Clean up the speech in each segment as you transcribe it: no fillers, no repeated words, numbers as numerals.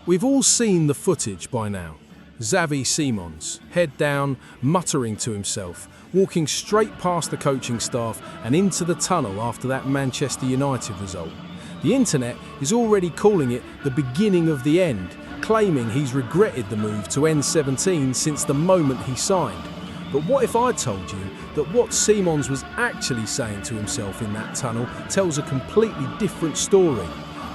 We've all seen the footage by now. Xavi Simons, head down, muttering to himself, walking straight past the coaching staff and into the tunnel after that Manchester United result. The internet is already calling it the beginning of the end, claiming he's regretted the move to N17 since the moment he signed. But what if I told you that what Simons was actually saying to himself in that tunnel tells a completely different story?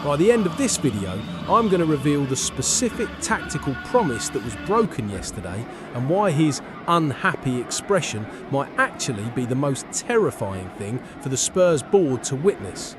By the end of this video, I'm going to reveal the specific tactical promise that was broken yesterday and why his unhappy expression might actually be the most terrifying thing for the Spurs board to witness.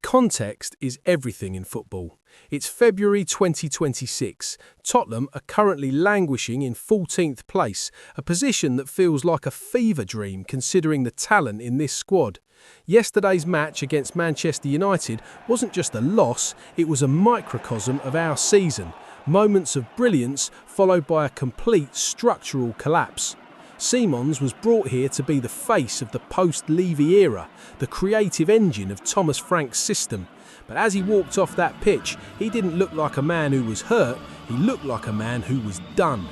Context is everything in football. It's February 2026. Tottenham are currently languishing in 14th place, a position that feels like a fever dream considering the talent in this squad. Yesterday's match against Manchester United wasn't just a loss, it was a microcosm of our season. Moments of brilliance followed by a complete structural collapse. Simons was brought here to be the face of the post-Levy era, the creative engine of Thomas Frank's system. But as he walked off that pitch, he didn't look like a man who was hurt, he looked like a man who was done.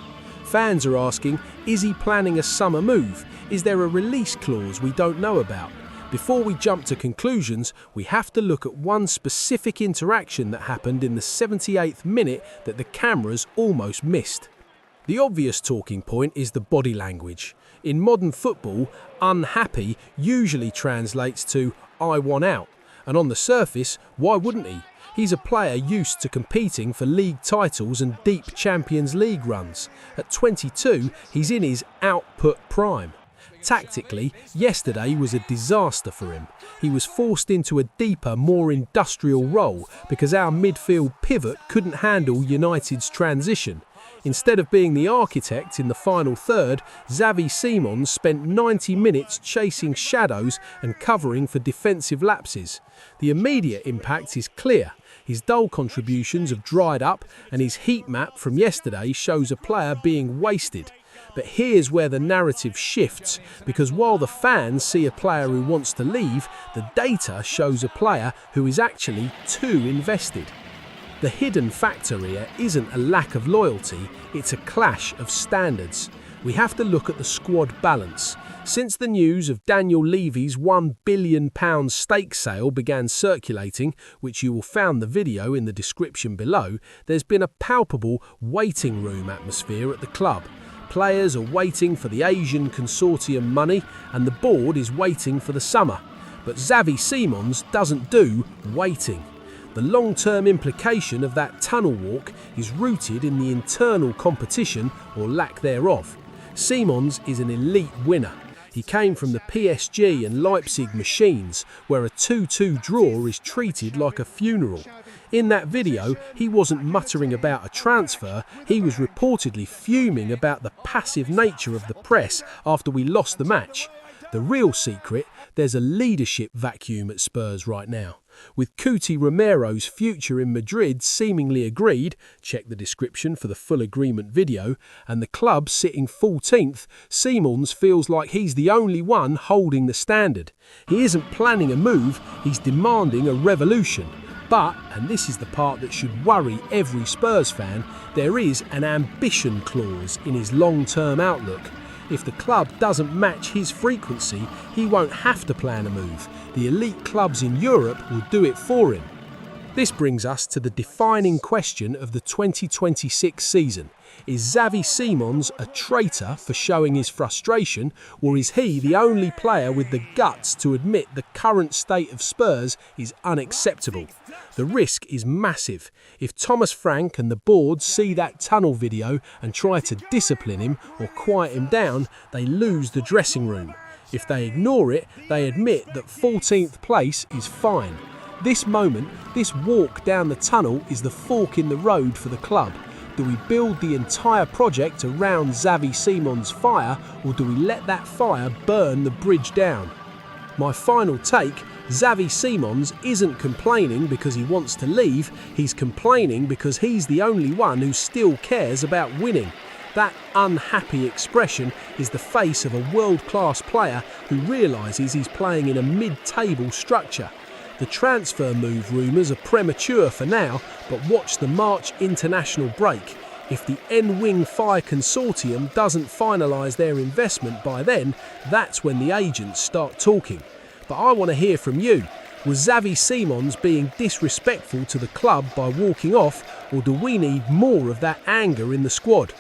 Fans are asking, is he planning a summer move? Is there a release clause we don't know about? Before we jump to conclusions, we have to look at one specific interaction that happened in the 78th minute that the cameras almost missed. The obvious talking point is the body language. In modern football, unhappy usually translates to I want out. And on the surface, why wouldn't he? He's a player used to competing for league titles and deep Champions League runs. At 22, he's in his output prime. Tactically, yesterday was a disaster for him. He was forced into a deeper, more industrial role because our midfield pivot couldn't handle United's transition. Instead of being the architect in the final third, Xavi Simons spent 90 minutes chasing shadows and covering for defensive lapses. The immediate impact is clear. His dull contributions have dried up and his heat map from yesterday shows a player being wasted. But here's where the narrative shifts, because while the fans see a player who wants to leave, the data shows a player who is actually too invested. The hidden factor here isn't a lack of loyalty, it's a clash of standards. We have to look at the squad balance. Since the news of Daniel Levy's £1 billion stake sale began circulating, which you will find the video in the description below, there's been a palpable waiting room atmosphere at the club. Players are waiting for the Asian consortium money and the board is waiting for the summer. But Xavi Simons doesn't do waiting. The long-term implication of that tunnel walk is rooted in the internal competition or lack thereof. Simons is an elite winner. He came from the PSG and Leipzig machines, where a 2-2 draw is treated like a funeral. In that video, he wasn't muttering about a transfer, he was reportedly fuming about the passive nature of the press after we lost the match. The real secret, there's a leadership vacuum at Spurs right now. With Cuti Romero's future in Madrid seemingly agreed, check the description for the full agreement video, and the club sitting 14th, Simons feels like he's the only one holding the standard. He isn't planning a move, he's demanding a revolution. But, and this is the part that should worry every Spurs fan, there is an ambition clause in his long-term outlook. If the club doesn't match his frequency, he won't have to plan a move. The elite clubs in Europe will do it for him. This brings us to the defining question of the 2026 season. Is Xavi Simons a traitor for showing his frustration, or is he the only player with the guts to admit the current state of Spurs is unacceptable? The risk is massive. If Thomas Frank and the board see that tunnel video and try to discipline him or quiet him down, they lose the dressing room. If they ignore it, they admit that 14th place is fine. This moment, this walk down the tunnel is the fork in the road for the club. Do we build the entire project around Xavi Simons' fire, or do we let that fire burn the bridge down? My final take, Xavi Simons isn't complaining because he wants to leave, he's complaining because he's the only one who still cares about winning. That unhappy expression is the face of a world-class player who realises he's playing in a mid-table structure. The transfer move rumours are premature for now, but watch the March international break. If the N-Wing Fire consortium doesn't finalise their investment by then, that's when the agents start talking. But I want to hear from you. Was Xavi Simons being disrespectful to the club by walking off, or do we need more of that anger in the squad?